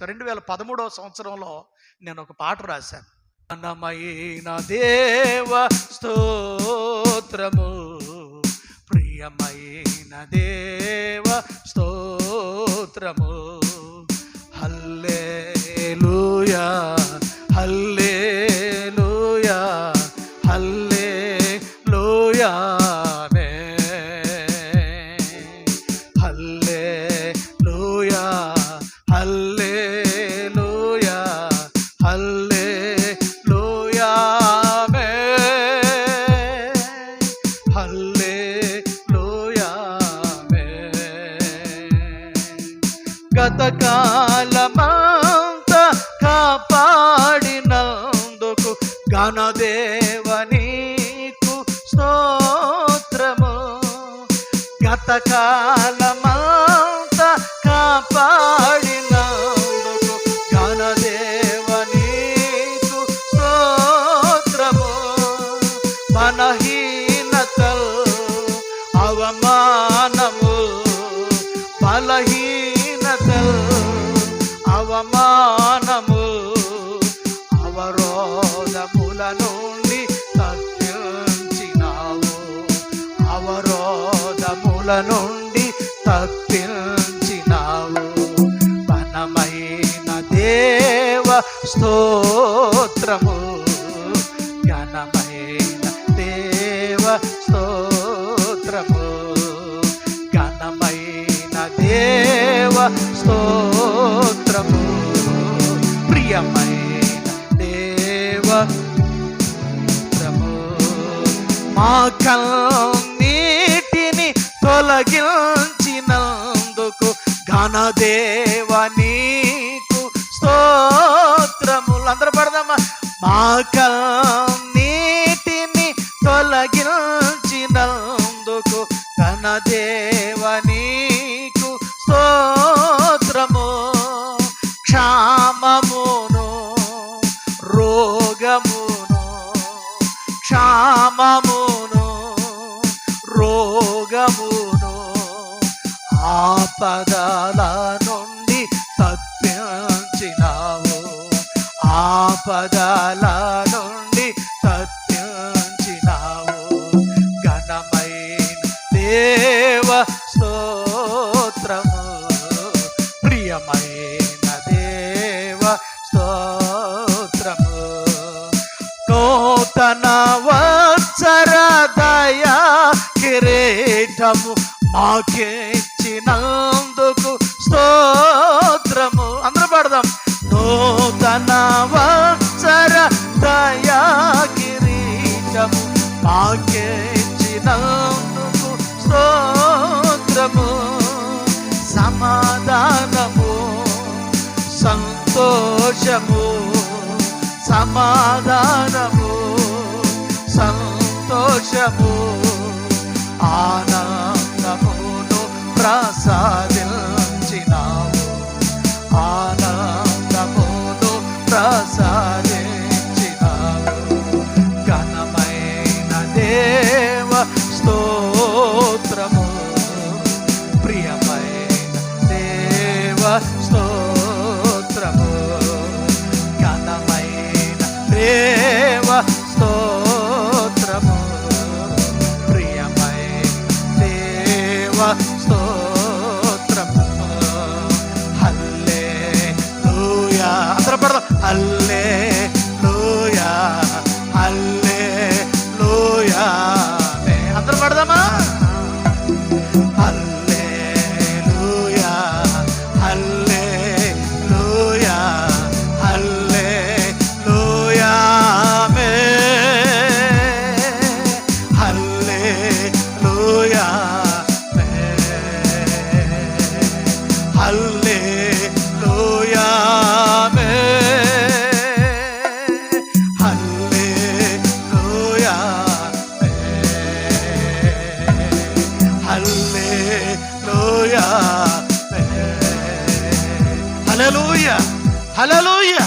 2013వ సంవత్సరంలో నేను ఒక పాట రాశాను. ఘనమైన దేవ స్తోత్రము, ప్రియమైన దేవ స్తోత్రము, హల్లెలూయా హల్లెలూయా హల్లెలూయా హల్లెలూయా హల్లెలూయా హల్లెలూయా హల్లెలూయా. గతకాలమంతా కాపాడినందుకు ఘనదేవ నీకు స్తోత్రము, గతకాలమంతా కాపాడినందుకు ఘనదేవ నీకు స్తోత్రము. బలహీనతలు అవమానము, బలహీనతలు అవమానము, అవరోధముల నుండి తప్పించినావు, అవరోధముల నుండి తప్పించినావు. ఘనమైన దేవ స్తోత్రము, ఘనమైన దేవ స్తోత్రము, ఘనమైన దేవ స్తోత్రము, ప్రియమైన దేవ స్తోత్రము. మా కన్నీటిని తొలగించినందుకు ఘనదేవ నీకు స్తోత్రములు. అందరూ పడదామా? మా కన్నీటిని తొలగించినందుకు ఘనదేవ నీకు స్తోత్రము. క్షామమును రోగమును, క్షామమును రోగమును, ఆపదల నుండి తప్పించినావు, ఆపదల నుండి తప్పించినావు. ఘనమైన దేవ స్తోత్రము, ప్రియమైన దేవ స్తోత్రము. నూతన వత్సర దయా కిరీటము మాకిచ్చినందుకు స్తోత్రము. అందరూ పాడదాం. నూతన వత్సర దయా కిరీటము మాకిచ్చినందుకు స్తోత్రము. సమాధానము సంతోషము, సమాధానము సంతోషము, ఆనందమును ప్రసాదించినావు, ఆనందమును ప్రసాదించినావు. ఘనమైన దేవ స్తోత్రము, ప్రియమైన దేవ స్తోత్రము, ఘనమైన దేవ స్తోత్రము, ప్రియమైన దేవ స్తోత్రము. హల్లెలూయా. అందరూ పడదాం. హల్లెలూయా హల్లెలూయా. అందరూ పడదామా? హల్లెలూయా హల్లెలూయా హల్లెలూయా హల్లెలూయా హల్లెలూయా హల్లెలూయా హల్లెలూయా హల్లెలూయా హల్లెలూయా.